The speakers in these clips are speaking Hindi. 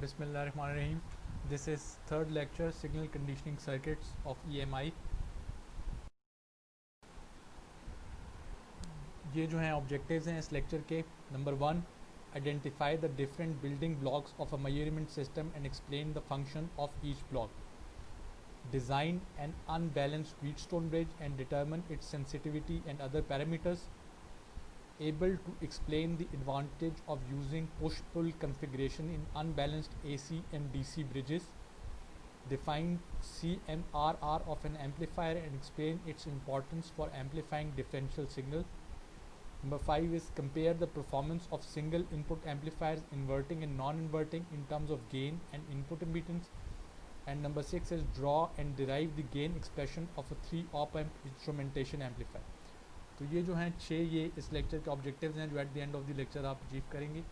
Bismillahirrahmanirrahim. This is third lecture, signal conditioning circuits of EMI. ये जो हैं ऑब्जेक्टिव्स हैं इस लेक्चर के. Number 1, identify the different building blocks of a measurement system and explain the function of each block. Design an unbalanced Wheatstone bridge and determine its sensitivity and other parameters. Able to explain the advantage of using push-pull configuration in unbalanced AC and DC bridges. Define CMRR of an amplifier and explain its importance for amplifying differential signal. Number 5 is compare the performance of single input amplifiers inverting and non-inverting in terms of gain and input impedance. And number 6 is draw and derive the gain expression of a 3 op amp instrumentation amplifier. तो ये जो हैं 6 ये इस लेक्चर के ऑब्जेक्टिव्स हैं जो at the end of the lecture आप अचीव करेंगे.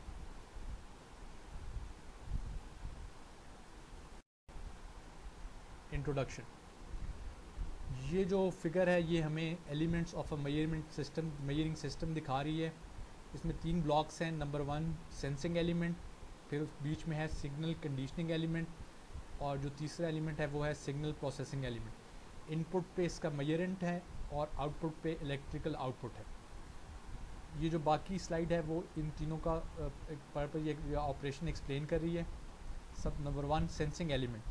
इंट्रोडक्शन. ये जो फिगर है ये हमें elements of a measuring system दिखा रही है. इसमें 3 ब्लॉक्स हैं. नंबर 1 सेंसिंग एलिमेंट, फिर बीच में है सिग्नल कंडीशनिंग एलिमेंट, और जो तीसरा एलिमेंट है वो है सिग्नल प्रोसेसिंग एलिमेंट. इनपुट पे इसका मेजरेंट है और आउटपुट पे इलेक्ट्रिकल आउटपुट है. ये जो बाकी स्लाइड है वो इन तीनों का पर्पस ये ऑपरेशन एक्सप्लेन कर रही है. सब. Number 1 sensing element.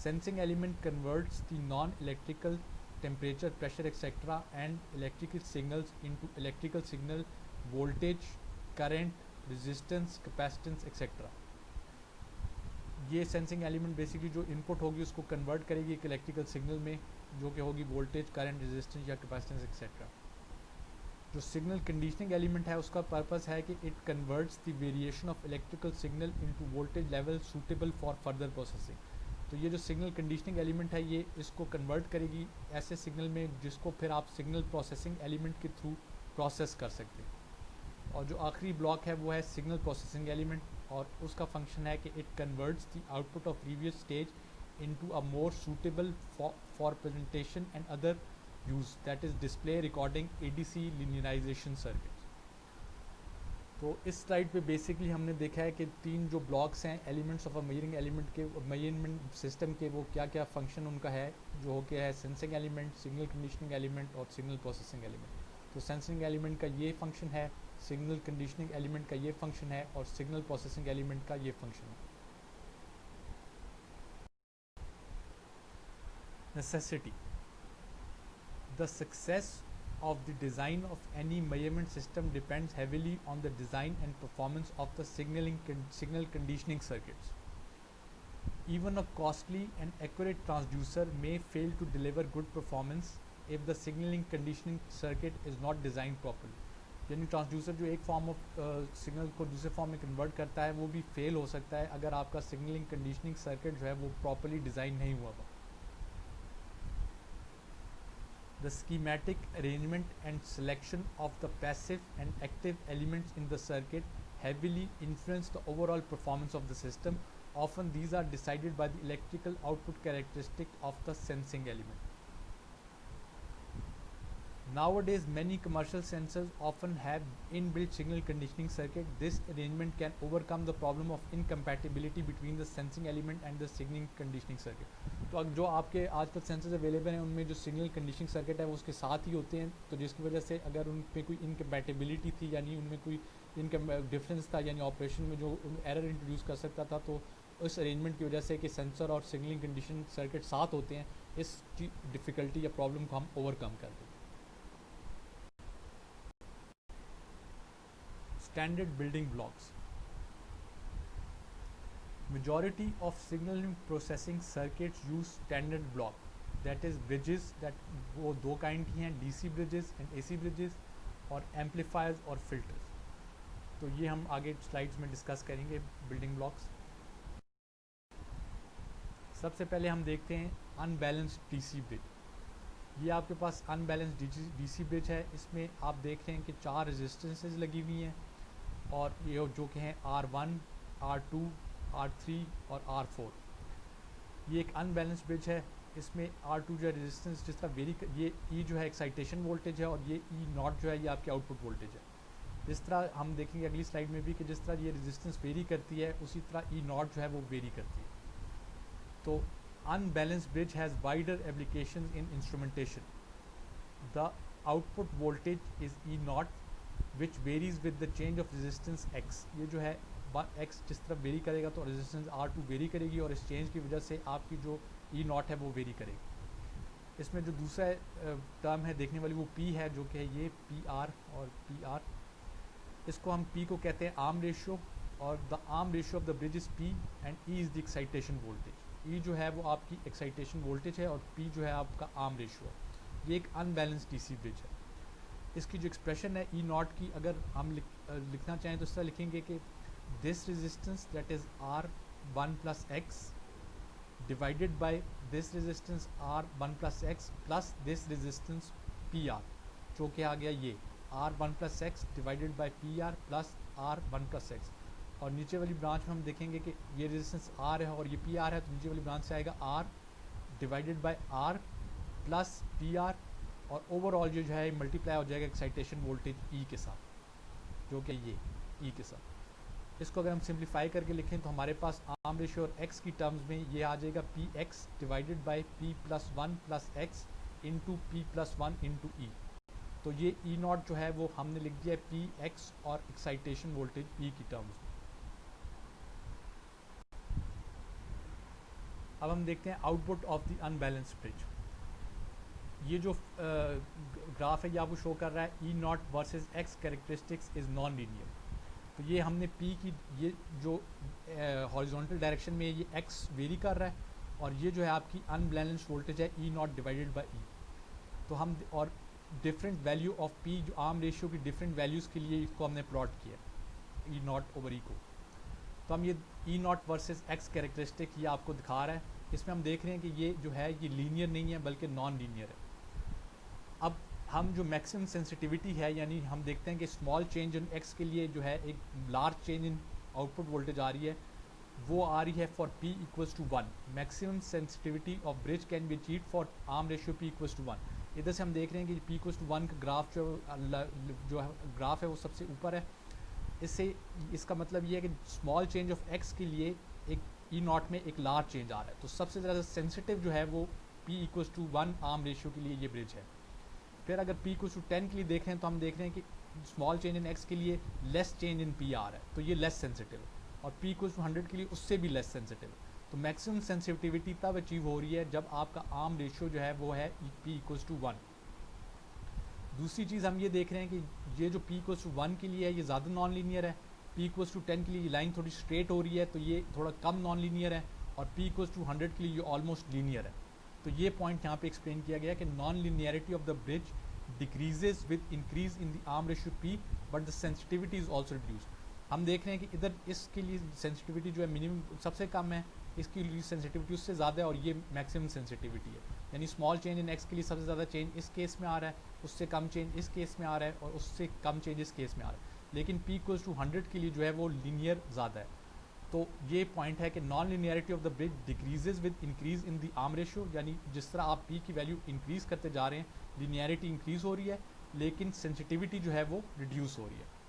Sensing element converts the non electrical temperature, pressure etcetera and electrical signals into electrical signal, voltage, current, resistance, capacitance etcetera. ये सेंसिंग एलिमेंट बेसिकली जो इनपुट होगी उसको कन्वर्ट करेगी एक इलेक्ट्रिकल सिग्नल में जो कि होगी वोल्टेज, करंट, रेजिस्टेंस या कैपेसिटेंस एक्सेट्रा. जो सिग्नल कंडीशनिंग एलिमेंट है उसका पर्पस है कि it converts the variation of electrical signal into voltage level suitable for further processing. तो ये जो सिग्नल कंडीशनिंग एलिमेंट है ये इसको कन्वर्ट करेगी ऐसे सिग्नल में जिसको फिर आप सिग्नल प्रोसेसिंग एलिमेंट के थ्रू प्रोसेस कर सकते हैं. और जो आखिरी ब्लॉक है वो है सिग्नल प्रोसेसिंग एलिमेंट, और उसका फंक्शन है कि it converts the output of previous stage into a more suitable for presentation and other use, that is display, recording, ADC, linearization circuit. तो इस स्लाइड पे बेसिकली हमने देखा है कि 3 जो ब्लॉक्स हैं elements of a measuring element के, मेजरमेंट सिस्टम के, वो क्या क्या फंक्शन उनका है, जो हो गया है sensing element, signal conditioning element और सिग्नल प्रोसेसिंग एलिमेंट. तो सेंसिंग एलिमेंट का ये फंक्शन है, सिग्नल कंडीशनिंग एलिमेंट का ये फंक्शन है और सिग्नल प्रोसेसिंग एलिमेंट का ये फंक्शन है. Necessity. The success of the design of any measurement system depends heavily on the design and performance of the signal conditioning circuits. Even a costly and accurate transducer may fail to deliver good performance if the signaling conditioning circuit is not designed properly. यानी ट्रांसड्यूसर जो एक फॉर्म ऑफ सिग्नल को दूसरे फॉर्म में कन्वर्ट करता है वो भी फेल हो सकता है अगर आपका सिग्नलिंग कंडीशनिंग सर्किट जो है वो प्रॉपर्ली डिज़ाइन नहीं हुआ हुआ. The schematic arrangement and selection of the passive and active elements in the circuit heavily influence the overall performance of the system. Often these are decided by the electrical output characteristic of the sensing element. Nowadays, many commercial sensors often have inbuilt signal conditioning circuit. This arrangement can overcome the problem of incompatibility between the sensing element and the signal conditioning circuit. तो जो आपके आजकल सेंसर्स अवेलेबल हैं उनमें जो सिग्नल कंडीशनिंग सर्किट है वो उसके साथ ही होते हैं, तो जिसकी वजह से अगर उन पे कोई इनकम्पैटिबिलिटी थी यानी उनमें कोई डिफरेंस था यानी ऑपरेशन में जो एरर इंट्रोड्यूस कर सकता था, तो उस अरेंजमेंट की वजह से कि सेंसर और सिग्नलिंग कंडीशनिंग सर्किट साथ होते हैं, इस डिफ़िकल्टी या प्रॉब्लम को हम ओवरकम कर दें. Standard building blocks. Majority of signal processing circuits use standard block, that is bridges, that वो 2 kind की हैं, DC bridges and AC bridges, और amplifiers और filters. तो ये हम आगे स्लाइड्स में डिस्कस करेंगे बिल्डिंग ब्लॉक्स. सबसे पहले हम देखते हैं अनबैलेंस्ड DC ब्रिज. ये आपके पास अनबैलेंस्ड DC ब्रिज है. इसमें आप देख रहे हैं कि 4 रेजिस्टेंसेज लगी हुई हैं और ये जो कि हैं R1, R2, R3 और R4. ये एक अनबैलेंस्ड ब्रिज है. इसमें R2 जो है रेजिस्टेंस जिसका ये E जो है एक्साइटेशन वोल्टेज है और ये E नॉट जो है ये आपकी आउटपुट वोल्टेज है. जिस तरह हम देखेंगे अगली स्लाइड में भी कि जिस तरह ये रेजिस्टेंस वेरी करती है उसी तरह ई नॉट जो है वो वेरी करती है. तो unbalanced bridge has wider applications in instrumentation. The output voltage is E naught which varies with the change of resistance X. ये जो है X जिस तरफ वेरी करेगा तो रेजिस्टेंस R2 वेरी करेगी और इस चेंज की वजह से आपकी जो E नॉट है वो वेरी करेगी. इसमें जो दूसरा टर्म है देखने वाली वो P है जो कि है ये PR और PR. इसको हम P को कहते हैं आर्म रेशियो और the arm ratio of the bridge is P and E is the excitation voltage. E जो है वो आपकी एक्साइटेशन वोल्टेज है और P जो है आपका आर्म रेशियो है. ये एक अनबैलेंस्ड डीसी ब्रिज है. इसकी जो एक्सप्रेशन है E नॉट की अगर हम लिखना चाहें तो इस तरह लिखेंगे कि this resistance that is R1 plus X divided by this resistance R1 plus X plus this resistance PR जो कि आ गया ये R1 plus X divided by PR plus R1 plus x. और नीचे वाली ब्रांच में हम देखेंगे कि ये रेजिस्टेंस R है और ये PR है तो नीचे वाली ब्रांच से आएगा R divided by R plus PR और ओवरऑल जो है मल्टीप्लाई हो जाएगा एक्साइटेशन वोल्टेज E के साथ जो कि ये E के साथ. इसको अगर हम सिंप्लीफाई करके लिखें तो हमारे पास आर्म रेशियो और X की टर्म्स में ये आ जाएगा PX divided by P plus 1 plus x into P plus 1 into E. तो ये E नॉट जो है वो हमने लिख दिया है PX और एक्साइटेशन वोल्टेज E की टर्म्स में. अब हम देखते हैं output of the unbalanced bridge. ये जो ग्राफ है ये आपको शो कर रहा है E naught versus X characteristics is non linear. तो ये हमने P की ये जो हॉरिजॉन्टल डायरेक्शन में ये X वेरी कर रहा है और ये जो है आपकी अनबैलेंस्ड वोल्टेज है E naught divided by E. तो हम और डिफरेंट वैल्यू ऑफ P जो आर्म रेशियो की डिफरेंट वैल्यूज़ के लिए इसको हमने प्लॉट किया E नॉट ओवर E को. तो हम ये E naught versus X characteristic ये आपको दिखा रहा है. इसमें हम देख रहे हैं कि ये जो है ये लीनियर नहीं है बल्कि नॉन लीनियर है. अब हम जो मैक्सिमम सेंसिटिविटी है यानी हम देखते हैं कि स्मॉल चेंज इन X के लिए जो है एक large change in output voltage आ रही है वो आ रही है for P equals to 1. Maximum sensitivity of bridge can be achieved for arm ratio P equals to 1. इधर से हम देख रहे हैं कि P इक्वल्स टू 1 का ग्राफ जो ग्राफ है वो सबसे ऊपर है. इससे इसका मतलब ये है कि स्मॉल चेंज ऑफ X के लिए एक E नॉट में एक लार्ज चेंज आ रहा है. तो सबसे ज़्यादा सेंसिटिव जो है वो P equals to 1 arm ratio के लिए ये ब्रिज है. फिर अगर P इक्वल्स टू 10 के लिए देख रहे हैं तो हम देख रहे हैं कि स्मॉल चेंज इन X के लिए लेस चेंज इन P आ रहा है तो ये लेस सेंसिटिव है. और P इक्वल्स टू 100 के लिए उससे भी लेस सेंसिटिव है. तो मैक्सिमम सेंसिटिविटी तब अचीव हो रही है जब आपका आर्म रेशियो जो है वो है P इक्वल्स टू 1. दूसरी चीज़ हम ये देख रहे हैं कि ये जो P इक्वल्स टू 1 के लिए है ये ज़्यादा नॉन लीनियर है. P इक्वल्स टू 10 के लिए ये लाइन थोड़ी स्ट्रेट हो रही है तो ये थोड़ा कम नॉन लीनियर है. और P इक्वल्स टू 100 के लिए ये ऑलमोस्ट लीनियर है. तो ये पॉइंट यहाँ पे एक्सप्लेन किया गया कि non linearity of the bridge decreases with increase in the arm ratio P but the sensitivity is also reduce. हम देख रहे हैं कि इधर इसके लिए सेंसिटिविटी जो है मिनिमम सबसे कम है, इसकी लिए सेंसिटिविटी उससे ज़्यादा है और ये मैक्सिमम सेंसिटिविटी है. यानी स्मॉल चेंज इन X के लिए सबसे ज़्यादा चेंज इस केस में आ रहा है, उससे कम चेंज इस केस में आ रहा है और उससे कम चेंज इस केस में आ रहा है. लेकिन P इक्वल्स टू 100 के लिए जो है वो लीनियर ज़्यादा है. तो ये पॉइंट है कि non linearity of the bridge decreases with increase in the arm ratio. यानी जिस तरह आप P की वैल्यू इंक्रीज़ करते जा रहे हैं लीनियरिटी इंक्रीज़ हो रही है लेकिन सेंसिटिविटी जो है वो रिड्यूस हो रही है.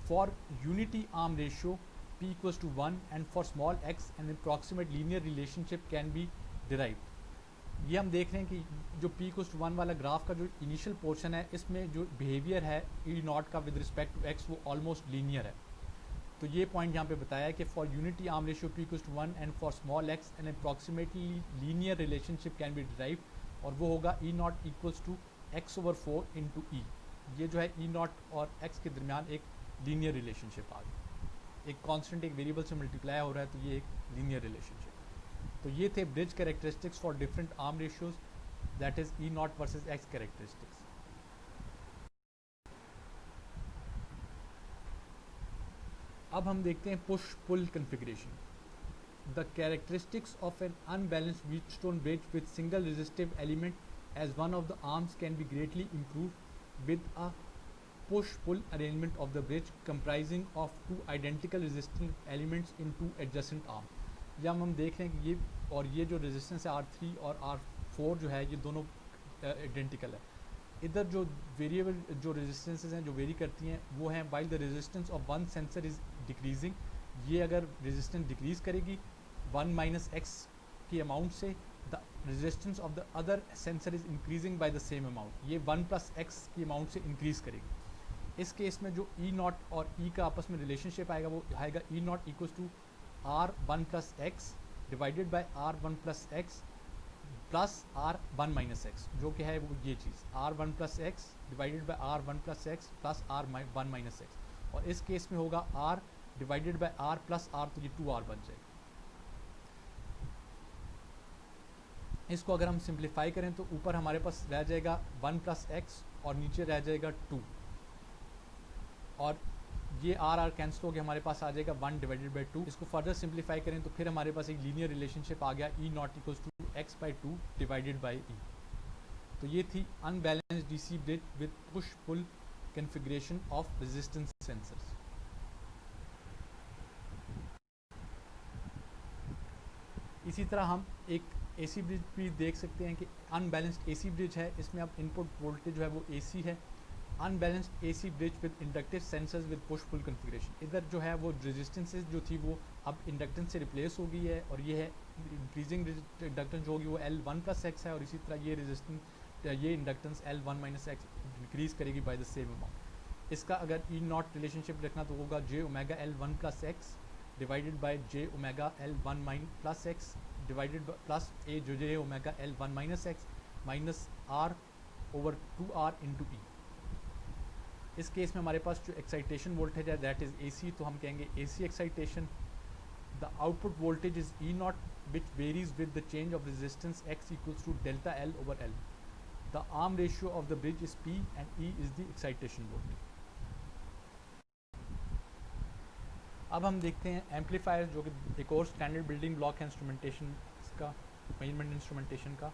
For unity arm ratio P equals to 1 and for small x an approximate linear relationship can be derived. ये हम देख रहे हैं कि जो P equals to 1 वाला ग्राफ का जो इनिशियल पोर्शन है इसमें जो बिहेवियर है E नॉट का विद रिस्पेक्ट टू x वो ऑलमोस्ट लीनियर है. तो ये पॉइंट यहाँ पे बताया है कि for unity arm ratio P equals to 1 and for small x an approximately linear relationship can be derived और वो होगा E naught equals to x over 4 into E. ये जो है E नॉट और x के दरमियान एक लीनियर रिलेशनशिप आ गई. एक कांस्टेंट एक वेरिएबल से मल्टीप्लाई हो रहा है तो ये एक लीनियर रिलेशनशिप. तो ये थे bridge characteristics for different arm ratios that is E naught versus X characteristics. अब हम देखते हैं push pull configuration. The characteristics of an unbalanced Wheatstone bridge with single resistive element as one of the arms can be greatly improve with a push-pull arrangement of the bridge comprising of two identical resisting elements in two adjacent arms. या हम देख रहे हैं कि ये और ये जो रेजिस्टेंस है R3 और R4 जो है ये दोनों आइडेंटिकल है. इधर जो वेरिएबल जो रेजिस्टेंसेज हैं जो वेरी करती हैं वो हैं while the resistance of one sensor is decreasing, ये अगर रेजिस्टेंस डिक्रीज़ करेगी 1 माइनस एक्स की अमाउंट से, the resistance of the other sensor is increasing by the same amount, ये 1 प्लस एक्स की अमाउंट से इंक्रीज़ करेगी। इस केस में जो ई नॉट और ई का आपस में रिलेशनशिप आएगा वो आएगा E naught equals to R 1 plus X divided by R 1 plus X plus R 1 minus X, जो कि है वो ये चीज़ R 1 plus X divided by R 1 plus X plus R 1 minus X, और इस केस में होगा R divided by R plus R, तो ये 2r बन जाएगा। इसको अगर हम सिंप्लीफाई करें तो ऊपर हमारे पास रह जाएगा 1 प्लस एक्स और नीचे रह जाएगा 2, और ये आर कैंसिल हो गया, हमारे पास आ जाएगा 1 डिवाइडेड बाई 2। इसको फर्दर सिंप्लीफाई करें तो फिर हमारे पास एक लीनियर रिलेशनशिप आ गया E naught equals to X by 2 divided by E. तो ये थी unbalanced DC bridge with push pull configuration of resistance sensors. इसी तरह हम एक एसी ब्रिज भी देख सकते हैं कि अनबैलेंस्ड एसी ब्रिज है, इसमें अब इनपुट वोल्टेज जो है वो एसी है। Unbalanced AC bridge with inductive sensors with push pull configuration, इधर जो है वो रेजिस्टेंसेज जो थी वो अब इंडक्टेंस से रिप्लेस हो गई है, और ये है इंक्रीजिंग इंडक्टेंस जो होगी वो L1 प्लस एक्स है, और इसी तरह ये रेजिस्टेंस ये inductance L1 minus X increase करेगी बाय द सेम अमाउंट। इसका अगर ई नॉट रिलेशनशिप रखना तो होगा J omega L1 plus X divided by J omega L1 plus X divided plus A जो J omega L1 minus X minus R over 2r into E. इस केस में हमारे पास जो एक्साइटेशन वोल्टेज है दैट इज़ AC, तो हम कहेंगे AC excitation. The output voltage is E naught which varies with the change of resistance X equals to delta L over L। The arm ratio of the bridge is P and E is the excitation voltage. अब हम देखते हैं एम्पलीफायर, जो कि एक और स्टैंडर्ड बिल्डिंग ब्लॉक है इंस्ट्रूमेंटेशन का, मेजरमेंट इंस्ट्रूमेंटेशन का।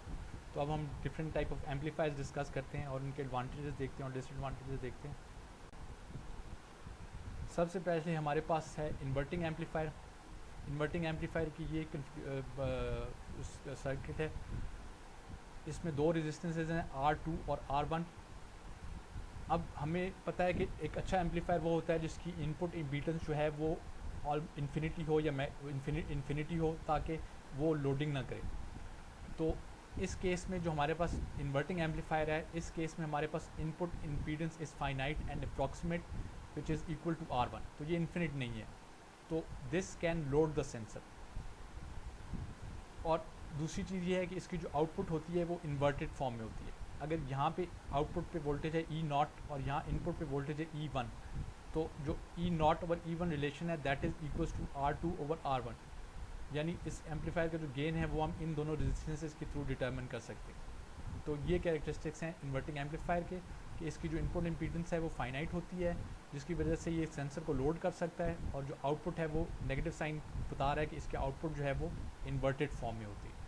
तो अब हम different type of amplifiers discuss करते हैं और उनके एडवांटेजेस देखते हैं और डिसएडवांटेजेस देखते हैं। सबसे पहले हमारे पास है इन्वर्टिंग एम्पलीफायर। इन्वर्टिंग एम्पलीफायर की ये सर्किट है, इसमें दो रेजिस्टेंसेज हैं R2 और R1। अब हमें पता है कि एक अच्छा एम्पलीफायर वो होता है जिसकी इनपुट इम्पीडेंस जो है वो ऑल इन्फिनिटी हो या इन्फिनिटी हो, ताकि वो लोडिंग ना करे। तो इस केस में जो हमारे पास इन्वर्टिंग एम्पलीफायर है, इस केस में हमारे पास input impedance is finite and approximate which is equal to R1, तो ये इन्फिनिट नहीं है, तो this can load the sensor. और दूसरी चीज़ ये है कि इसकी जो आउटपुट होती है वो इन्वर्टेड फॉर्म में होती है। अगर यहाँ पे आउटपुट पे वोल्टेज है E नॉट और यहाँ इनपुट पे वोल्टेज है E1, तो जो E naught over E1 relation है that is equals to R2 over R1, यानी इस एम्पलीफायर का जो गेन है वो हम इन दोनों रेजिस्टेंसेस के थ्रू डिटरमिन कर सकते हैं। तो ये कैरेक्टरिस्टिक्स हैं इन्वर्टिंग एम्पलीफायर के कि इसकी जो इनपुट इम्पीडेंस है वो फाइनाइट होती है, जिसकी वजह से ये सेंसर को लोड कर सकता है, और जो आउटपुट है वो नेगेटिव साइन बता रहा है कि इसके आउटपुट जो है वो इन्वर्टेड फॉर्म में होती है।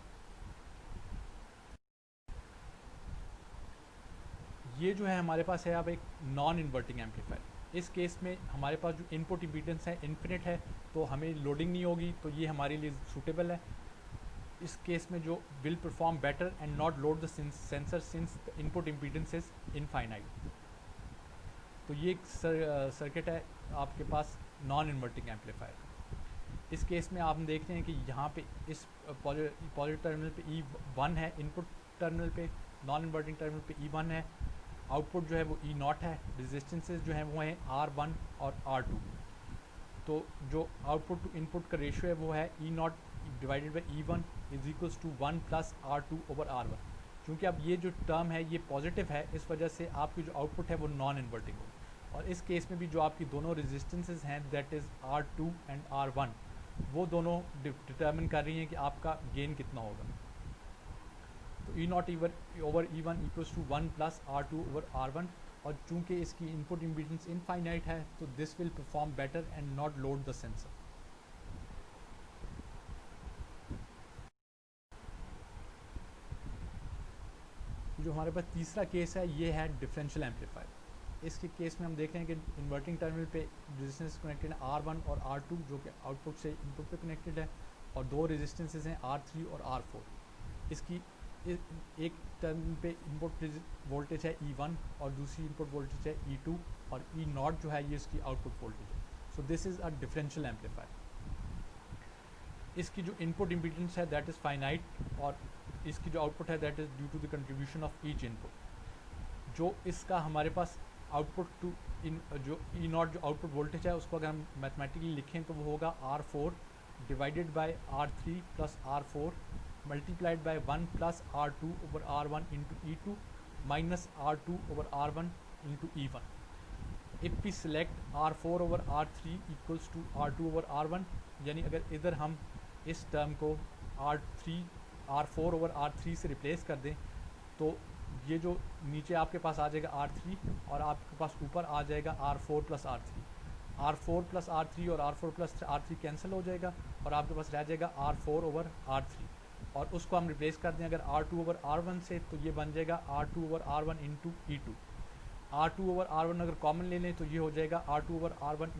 ये जो है हमारे पास है अब एक नॉन इन्वर्टिंग एम्पलीफायर। इस केस में हमारे पास जो इनपुट इम्पीडेंस है इन्फिनिट है, तो हमें लोडिंग नहीं होगी, तो ये हमारे लिए सूटेबल है। इस केस में जो will perform better and not load the sensor since the input impedance is infinite. तो ये एक सर्किट है आपके पास नॉन इन्वर्टिंग एम्पलीफायर। इस केस में आप देखते हैं कि यहाँ पे इस पॉजिटिव टर्मिनल पे E1 है, इनपुट टर्मिनल पे नॉन इन्वर्टिंग टर्मिनल पे E1 है, आउटपुट जो है वो E नॉट है, रेजिस्टेंसेज जो हैं वो हैं R1 और R2। तो जो आउटपुट टू इनपुट का रेशियो है वो है E naught divided by E1 is equals to 1 plus R2 over R1। क्योंकि अब ये जो टर्म है ये पॉजिटिव है, इस वजह से आपकी जो आउटपुट है वो नॉन इन्वर्टिंग होगी। और इस केस में भी जो आपकी दोनों रेजिस्टेंसेज हैं that is R2 and R1, वो दोनों डिटर्मिन कर रही हैं कि आपका गेन कितना होगा। तो E naught over E1 equals to 1 plus R2 over R1, और चूंकि इसकी इनपुट इम्पीडेंस इनफाइनाइट है तो this will perform better and not load the sensor. जो हमारे पास तीसरा केस है ये है डिफरेंशियल एम्पलीफायर। इसके केस में हम देख रहे हैं कि इन्वर्टिंग टर्मिनल पे रेजिस्टेंस कनेक्टेड है R1 और R2 जो कि आउटपुट से इनपुट पे कनेक्टेड है, और दो रेजिस्टेंसेज हैं R3 और R4। इसकी एक टर्म पे इनपुट वोल्टेज है E1 और दूसरी इनपुट वोल्टेज है E2 और E0 जो है ये इसकी आउटपुट वोल्टेज है। So this is a differential amplifier. इसकी जो इनपुट इम्पीडेंस है दैट इज़ फाइनाइट और इसकी जो आउटपुट है that is due to the contribution of each input. जो इसका हमारे पास आउटपुट टू इन जो E0 जो आउटपुट वोल्टेज है उसको अगर हम मैथमेटिकली लिखें तो वो होगा R4 divided by R3 plus R4 multiplied by 1 plus R2 over R1 into E2 minus R2 over R1 into E1। If we select R4 over R3 equals to R2 over R1, यानी अगर इधर हम इस टर्म को R4 ओवर R3 से रिप्लेस कर दें तो ये जो नीचे आपके पास आ जाएगा R3 और आपके पास ऊपर आ जाएगा R4 plus R3। R4 plus R3 और R4 प्लस R3 कैंसिल हो जाएगा और आपके पास रह जाएगा R4 ओवर R3 और उसको हम रिप्लेस कर दें अगर R2 ओवर R1 से तो ये बन जाएगा R2 over R1 into E2। R2 over R1 अगर कॉमन ले लें तो ये हो जाएगा R2 over R1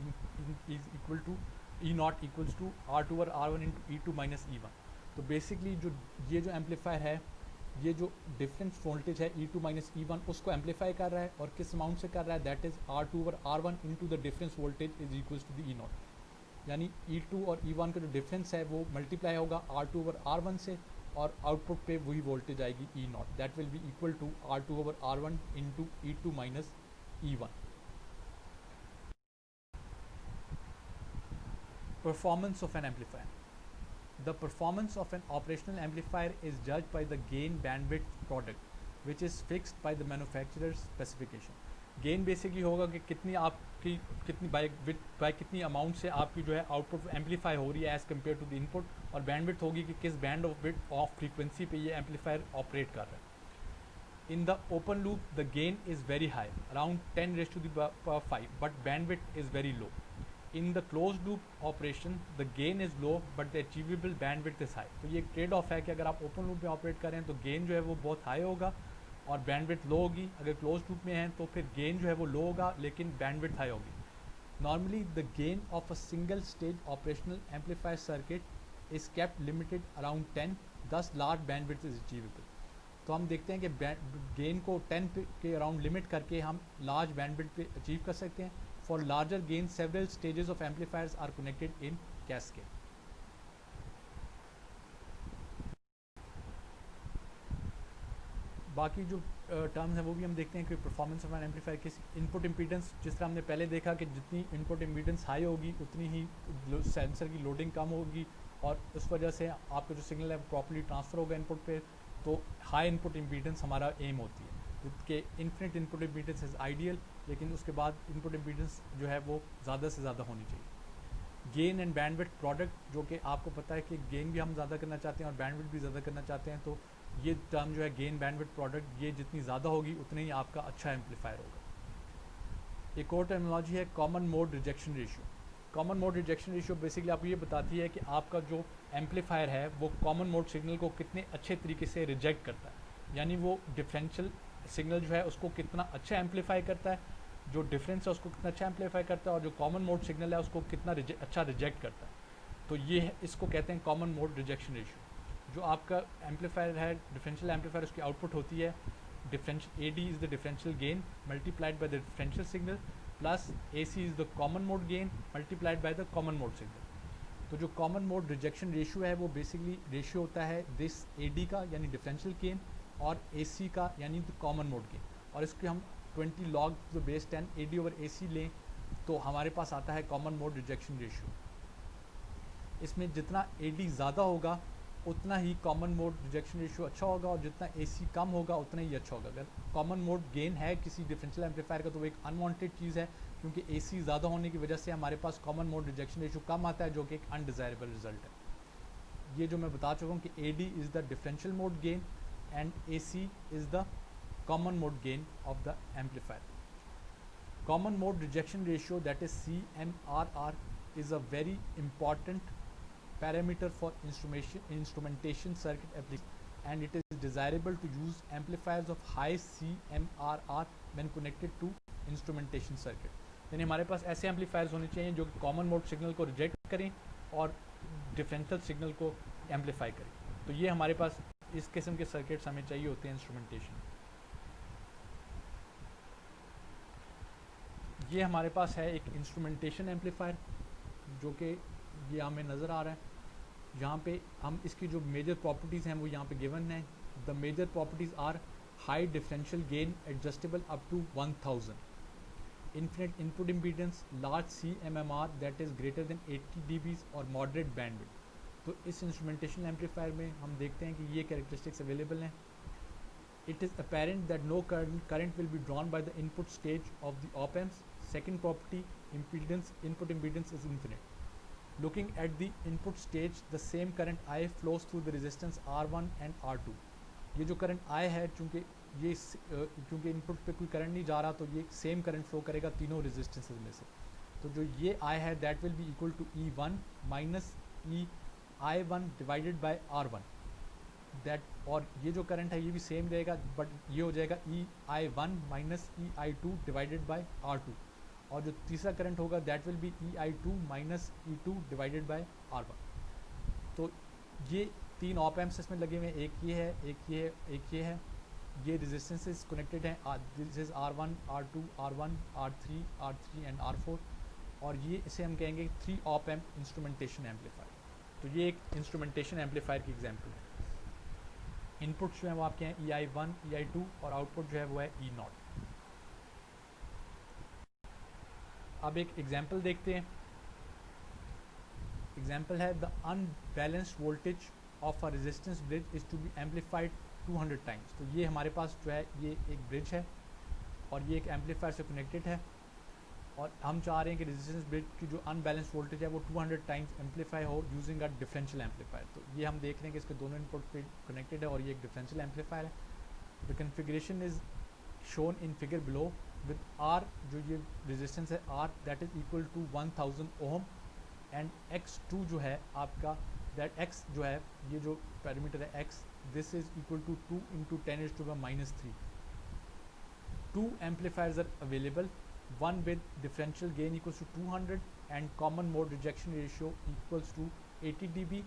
is equal to E0 equals to R2 over R1 into E2 minus E1। तो बेसिकली जो ये जो एम्पलीफायर है ये जो डिफरेंस वोल्टेज है E2 माइनस E1 उसको एम्पलीफाई कर रहा है और किस अमाउंट से कर रहा है that is R2 over R1 into the difference voltage is equals to the E0। यानी E2 और E1 का जो डिफरेंस है वो मल्टीप्लाई होगा R2 ओवर R1 से और आउटपुट पे वही वोल्टेज आएगी E0 that will be equal to R2 over R1 into E2 minus E1। Performance of an amplifier. The performance of an operational amplifier is judged by the gain bandwidth product, which is fixed by the manufacturer's specification. Gain basically होगा कि कितनी आपकी कितनी बाय कितनी अमाउंट से आपकी जो है आउटपुट एम्पलीफाई हो रही है as compared to the input, और बैंडविड्थ होगी कि किस band of width of frequency पे ये एम्पलीफायर ऑपरेट कर रहा है। In the open loop the gain is very high around 10⁵, but bandwidth is very low. In the closed loop operation, the gain is low but the achievable bandwidth is high। तो ये एक ट्रेड ऑफ है कि अगर आप ओपन लूप में ऑपरेट करें तो गेन जो है वो बहुत हाई होगा और बैंडविड्थ लो होगी। अगर क्लोज लूप में हैं तो फिर गेन जो है वो लो होगा लेकिन बैंडविड्थ हाई होगी। Normally the gain of a single stage operational amplifier circuit is kept limited around 10, thus large bandwidth is achievable. तो हम देखते हैं कि गेन को 10 के अराउंड लिमिट करके हम लार्ज बैंडविड्थ पे अचीव कर सकते हैं। For larger gain, several stages of amplifiers are connected in cascade. बाकी जो टर्म्स हैं वो भी हम देखते हैं कि परफॉर्मेंस ऑफ एन एम्पलीफायर किस इनपुट इम्पीडेंस, जिस तरह हमने पहले देखा कि जितनी इनपुट इम्पीडेंस हाई होगी उतनी ही सेंसर की लोडिंग कम होगी और उस वजह से आपका जो सिग्नल है प्रॉपर्ली ट्रांसफ़र होगा इनपुट पे। तो हाई इनपुट इम्पीडेंस हमारा एम होती है कि infinite input impedance is ideal, लेकिन उसके बाद इनपुट इम्पीडेंस जो है वो ज़्यादा से ज़्यादा होनी चाहिए। गेन एंड बैंडविड्थ प्रोडक्ट, जो कि आपको पता है कि गेन भी हम ज़्यादा करना चाहते हैं और बैंडविड्थ भी ज़्यादा करना चाहते हैं, तो ये टर्म जो है गेन बैंडविड्थ प्रोडक्ट ये जितनी ज़्यादा होगी उतनी ही आपका अच्छा एम्पलीफायर होगा। एक और टर्मिनोलॉजी है common mode rejection ratio. Common mode rejection ratio basically आपको ये बताती है कि आपका जो एम्पलीफायर है वो कॉमन मोड सिग्नल को कितने अच्छे तरीके से रिजेक्ट करता है, यानी वो डिफरेंशियल सिग्नल जो है उसको कितना अच्छा एम्पलीफाई करता है, जो डिफरेंस है उसको कितना अच्छा एम्पलीफाई करता है, और जो कॉमन मोड सिग्नल है उसको कितना अच्छा रिजेक्ट करता है। तो ये है, इसको कहते हैं कॉमन मोड रिजेक्शन रेशियो। जो आपका एम्पलीफायर है डिफरेंशियल एम्पलीफायर, उसकी आउटपुट होती है differential AD is the differential gain multiplied by the differential signal plus AC is the common mode gain multiplied by the common mode signal. तो जो कॉमन मोड रिजेक्शन रेशियो है वो बेसिकली रेशियो होता है दिस AD का यानी डिफरेंशियल गेन और AC का यानी कॉमन मोड गेन, और इसके हम 20 log the base 10 AD over AC लें तो हमारे पास आता है कॉमन मोड रिजेक्शन रेशियो। इसमें जितना AD ज़्यादा होगा उतना ही कॉमन मोड रिजेक्शन रेशियो अच्छा होगा और जितना AC कम होगा उतना ही अच्छा होगा। अगर कॉमन मोड गेन है किसी डिफरेंशियल एम्पलीफायर का तो वो एक अनवांटेड चीज़ है, क्योंकि AC ज़्यादा होने की वजह से हमारे पास कॉमन मोड रिजेक्शन रेशियो कम आता है, जो कि एक अनडिज़ायरेबल रिजल्ट है। ये जो मैं बता चुका हूँ कि AD is the differential mode gain and AC is the common mode gain of the amplifier. Common mode rejection ratio, that is CMRR, is a very important parameter for instrumentation circuit application, and it is desirable to use amplifiers of high CMRR when connected to instrumentation circuit। यानी हमारे पास ऐसे एम्पलीफायर्स होने चाहिए जो कॉमन मोड सिग्नल को रिजेक्ट करें और डिफरेंशियल सिग्नल को एम्पलीफाई करें। तो ये हमारे पास इस किस्म के सर्किट्स हमें चाहिए होते हैं इंस्ट्रूमेंटेशन। ये हमारे पास है एक इंस्ट्रूमेंटेशन एम्पलीफायर जो कि ये हमें नज़र आ रहा है। यहाँ पे हम इसकी जो मेजर प्रॉपर्टीज़ हैं वो यहाँ पे गिवन है। The major properties are high differential gain adjustable up to 1000, infinite input impedance, large CMMR that is greater than 80 dBs और moderate bandwidth। तो इस इंस्ट्रूमेंटेशन एम्पलीफायर में हम देखते हैं कि ये कैरेक्टरिस्टिक्स अवेलेबल हैं। It is apparent that no current will be drawn by the input stage of the op amps. Second property, impedance, input impedance is infinite. Looking at the input stage, the same current I flows through the resistance R1 and R2। ये जो करंट I है चूँकि ये क्योंकि इनपुट पे कोई करंट नहीं जा रहा तो ये सेम करंट फ्लो करेगा तीनों रेजिस्टेंसेज में से। तो जो ये I है that will be equal to E1 minus EI1 divided by R1 that, और ये जो करंट है ये भी सेम रहेगा बट ये हो जाएगा EI1 minus EI2 divided by R2, और जो तीसरा करंट होगा that will B EI2 minus E2 divided by R1। तो ये तीन ऑप एम्प्स इसमें लगे हुए हैं, एक ये है, एक ये है, एक ये है। ये रेजिस्टेंसेस कनेक्टेड हैं, this is R1, R2, R1, R3, R3 and R4, और ये इसे हम कहेंगे 3 ऑप एम्प इंस्ट्रूमेंटेशन एम्पलीफायर। तो ये एक इंस्ट्रूमेंटेशन एम्पलीफायर की एग्जांपल है। इनपुट जो है वो आपके हैं EI1, EI2 और आउटपुट जो है वो है E0। अब एक एग्जांपल देखते हैं। एग्जांपल है the unbalanced voltage of a resistance bridge is to be amplified 200 times. तो ये हमारे पास जो है ये एक ब्रिज है और ये एक एम्पलीफायर से कनेक्टेड है, और हम चाह रहे हैं कि रेजिस्टेंस ब्रिज की जो अनबैलेंस्ड वोल्टेज है वो 200 टाइम्स एम्पलीफाई हो यूजिंग अ डिफरेंशियल एम्पलीफायर। तो ये हम देख रहे हैं कि इसके दोनों इनपुट पे कनेक्टेड है और ये एक डिफरेंशियल एम्पलीफायर है। The configuration is shown in figure below with R, जो ये रेजिस्टेंस है R that is equal to 1000 ohm, and X2 जो है आपका दैट X जो है ये जो पैरामीटर है X, this is equal to 2 into 10 raised to the minus 3। Two amplifiers are available, one with differential gain equals to 200 and common mode rejection ratio equals to 80 dB,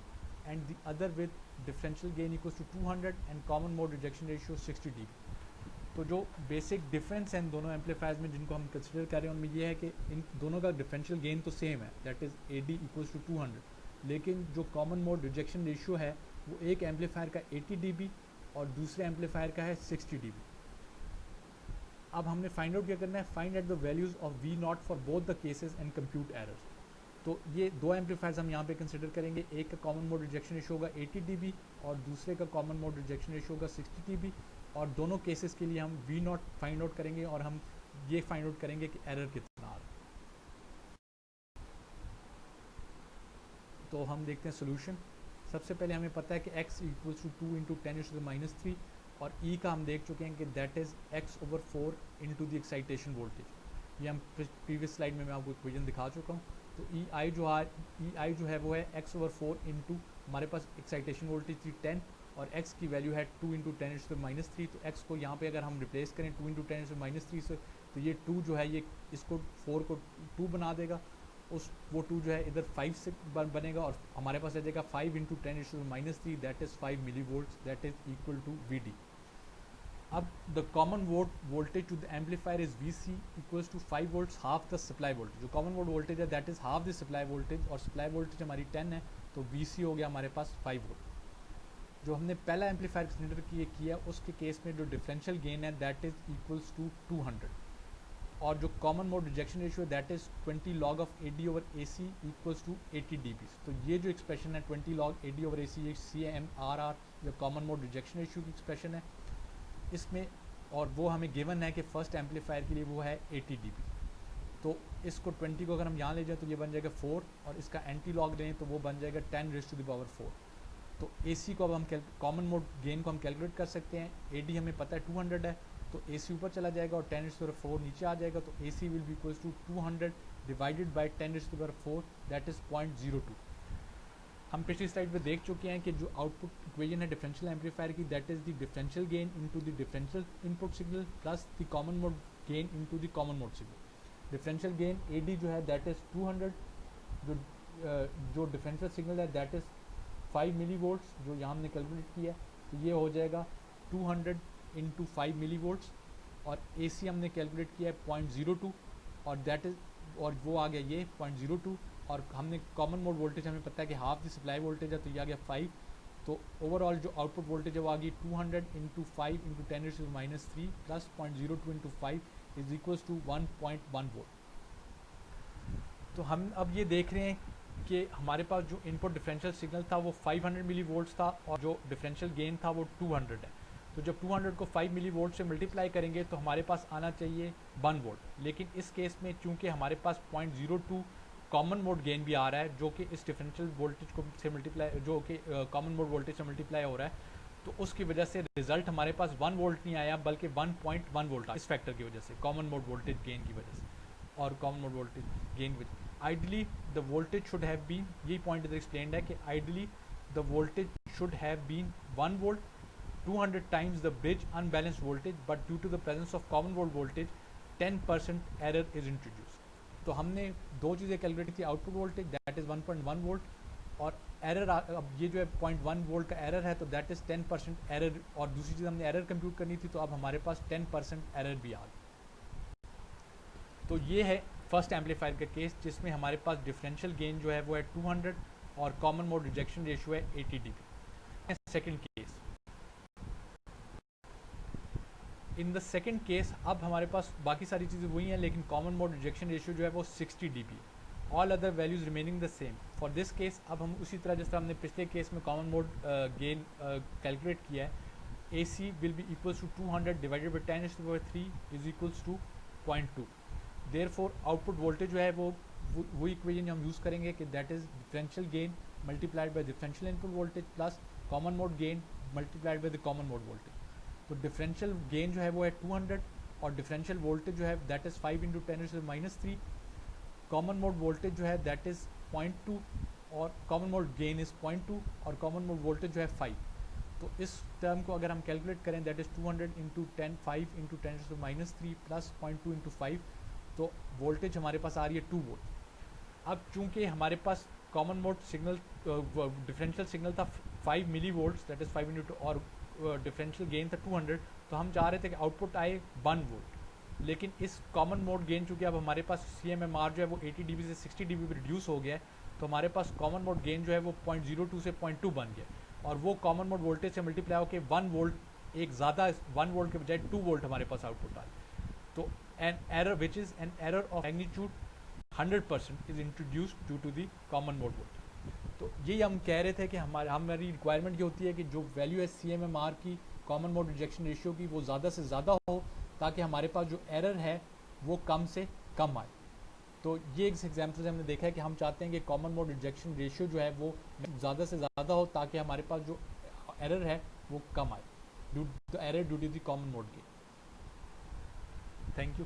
and the other with differential gain equals to 200 and common mode rejection ratio 60 dB। तो जो बेसिक डिफरेंस है इन दोनों एम्पलीफायर्स में जिनको हम कंसिडर कर रहे हैं उनमें ये है कि इन दोनों का डिफरेंशियल गेन तो सेम है, that is AD equals to 200, लेकिन जो कॉमन मोड रिजेक्शन रेशियो है वो एक एम्पलीफायर का 80 dB और दूसरे एम्पलीफायर का है 60 dB। अब हमने फाइंड आउट क्या करना है, find at the values of V0 for both the cases and compute errors. तो ये दो एम्पलीफायर्स हम यहाँ पे कंसिडर करेंगे, एक का कॉमन मोड रिजेक्शन रेशियो होगा 80 dB और दूसरे का कॉमन मोड रिजेक्शन रेशियो होगा 60 dB, और दोनों केसेस के लिए हम V0 फाइंड आउट करेंगे और हम ये फाइंड आउट करेंगे कि एरर कितना आ रहा है। तो हम देखते हैं सोल्यूशन। सबसे पहले हमें पता है कि x इक्वल्स टू 2 इंटू 10⁻³ और E का हम देख चुके हैं कि that is x/4 into the excitation voltage. ये हम प्रीवियस स्लाइड में मैं आपको इक्वेशन दिखा चुका हूँ। तो EI जो है वो है x/4 इंटू हमारे पास एक्साइटेशन वोल्टेज थी 10 और x की वैल्यू है 2 इंटू 10⁻³ तो x को यहाँ पे अगर हम रिप्लेस करें 2 इंटू 10⁻³ से तो ये 2 जो है ये इसको 4 को 2 बना देगा, उस वो 2 जो है इधर 5 से बनेगा और हमारे पास आ जाएगा 5 into 10⁻³ that is 5 millivolt that is equal to VD। अब the common voltage to the amplifier is VC equals to 5 volts half the supply voltage. जो कॉमन मोड वोल्टेज है that is half the supply voltage और सप्लाई वोल्टेज हमारी 10 है तो VC हो गया हमारे पास 5 वोल्ट। जो हमने पहला एम्पलीफायर कंसिडर किया उसके केस में जो डिफरेंशियल गेन है दैट इज़ इक्वल्स टू 200 और जो कॉमन मोड रिजेक्शन रेशियो है that is 20 log of AD over AC equals to 80 dB। तो ये जो एक्सप्रेशन है 20 log AD ओवर AC ये CMRR जो कॉमन मोड रिजेक्शन रेशियो की एक्सप्रेशन है इसमें, और वो हमें गिवन है कि फर्स्ट एम्पलीफायर के लिए वो है 80 dB। तो इसको 20 को अगर हम यहाँ ले जाएँ तो ये बन जाएगा 4 और इसका एंटी लॉग लें तो वो बन जाएगा 10⁻⁴। तो AC को अब हम कॉमन मोड गेन को हम कैलकुलेट कर सकते हैं। AD हमें पता है 200 है तो AC ऊपर चला जाएगा और 10⁻⁴ नीचे आ जाएगा तो AC will be equals to 200 divided by 10⁻⁴ that is 0.02। हम पिछली स्लाइड पे देख चुके हैं कि जो आउटपुट इक्वेशन है डिफरेंशियल एम्पलीफायर की that is the differential gain into the differential input signal plus the common mode gain into the common mode signal. Differential gain AD जो है दैट इज़ 200, जो डिफरेंशियल सिग्नल है दैट इज़ 5 मिली वोल्ट्स जो यहाँ हमने कैलकुलेट किया है, तो ये हो जाएगा 200 इंटू 5 मिली वोल्ट्स, और AC हमने कैलकुलेट किया है 0.02, और दैट इज़, और वो आ गया ये 0.02, और हमने कॉमन मोड वोल्टेज हमें पता है कि हाफ द सप्लाई वोल्टेज है, तो ये आ गया 5। तो ओवरऑल जो आउटपुट वोल्टेज है वो आ गई 200 into 5 into 10⁻³ plus 0.02 into 5 is equals to 1.1 volt. तो हम अब ये देख रहे हैं कि हमारे पास जो इनपुट डिफरेंशियल सिग्नल था वो 500 मिली वोल्ट्स था, और जो डिफरेंशियल गेन था वो 200 है। तो जब 200 को 5 मिली वोल्ट से मल्टीप्लाई करेंगे तो हमारे पास आना चाहिए 1 वोल्ट, लेकिन इस केस में चूंकि हमारे पास 0.02 कॉमन मोड गेन भी आ रहा है, जो कि इस डिफरेंशियल वोल्टेज को से मल्टीप्लाई, जो कि कॉमन मोड वोल्टेज से मल्टीप्लाई हो रहा है, तो उसकी वजह से रिजल्ट हमारे पास 1 वोल्ट नहीं आया बल्कि 1.1 वोल्ट आया, इस फैक्टर की वजह से, कॉमन मोड वोल्टेज गेन की वजह से, और कॉमन मोड वोल्टेज गेन की वजह। Ideally the voltage should have been, यही पॉइंट इधर एक्सप्लेन्ड है कि ideally the voltage should have been 1 volt 200 times the bridge unbalanced voltage, but due to the presence of common mode voltage 10% error is introduced। तो हमने दो चीज़ें कैलकुलेट की, output voltage that is 1.1 volt, और एरर, अब ये जो है 0.1 वोल्ट का एरर है, तो दैट इज़ 10% एरर, और दूसरी चीज़ हमने एरर कंप्यूट करनी थी, तो अब हमारे पास 10% एरर भी आ गई। तो ये है फर्स्ट एम्पलीफायर का केस, जिसमें हमारे पास डिफरेंशियल गेन जो है वो है 200 और कॉमन मोड रिजेक्शन रेशियो है 80 dB। Second case, in the second case अब हमारे पास बाकी सारी चीज़ें वही हैं, लेकिन कॉमन मोड रिजेक्शन रेशियो जो है वो 60 dB है, all other values remaining the same. For this case अब हम उसी तरह जिस तरह हमने पिछले केस में कॉमन मोड गेन कैलकुलेट किया है, AC will be equals to 200 divided by 10⁻³ is equals to 0.2। Therefore output voltage जो है वो इक्वेशन हम यूज़ करेंगे कि that is differential gain multiplied by differential input voltage plus common mode gain multiplied by the common mode voltage. तो डिफरेंशियल गेन जो है वो है 200, और डिफरेंशियल वोल्टेज जो है that is 5 into 10⁻³ common mode voltage जो है दैट इज़ 0.2, और कॉमन मोड गेन इज़ 0.2, और कॉमन मोड वोल्टेज जो है 5। तो इस टर्म को अगर हम कैलकुलेट करें that is 200 into 5 into 10⁻³ plus 0.2 into 5, तो वोल्टेज हमारे पास आ रही है 2 वोल्ट। अब चूंकि हमारे पास common mode signal differential signal था 5 millivolt that is 5 into, और डिफरेंशियल गेन था 200, तो हम चाह रहे थे कि आउटपुट आए 1 वोल्ट, लेकिन इस कॉमन मोड गेन चूँकि अब हमारे पास CMMR जो है वो 80 dB से 60 dB पर रिड्यूस हो गया है, तो हमारे पास कॉमन मोड गेन जो है वो 0.02 से 0.2 बन गया, और वो कॉमन मोड वोल्टेज से मल्टीप्लाई होकर 1 वोल्ट, एक ज़्यादा 1 वोल्ट के बजाय 2 वोल्ट हमारे पास आउटपुट आ गया। तो an error which is an error of magnitude 100% is introduced due to the common mode voltage. तो यही हम कह रहे थे कि हमारी रिक्वायरमेंट ये होती है कि जो वैल्यू है CMMR की, कॉमन मोड रिजेक्शन रेशियो की, वो ज़्यादा से ज़्यादा हो, ताकि हमारे पास जो एरर है वो कम से कम आए। तो ये एक एग्जाम्पल से हमने देखा है कि हम चाहते हैं कि कॉमन मोड रिजेक्शन रेशियो जो है वो ज़्यादा से ज़्यादा हो, ताकि हमारे पास जो एरर है वो कम आए, due the error due to the common mode gain. Thank you.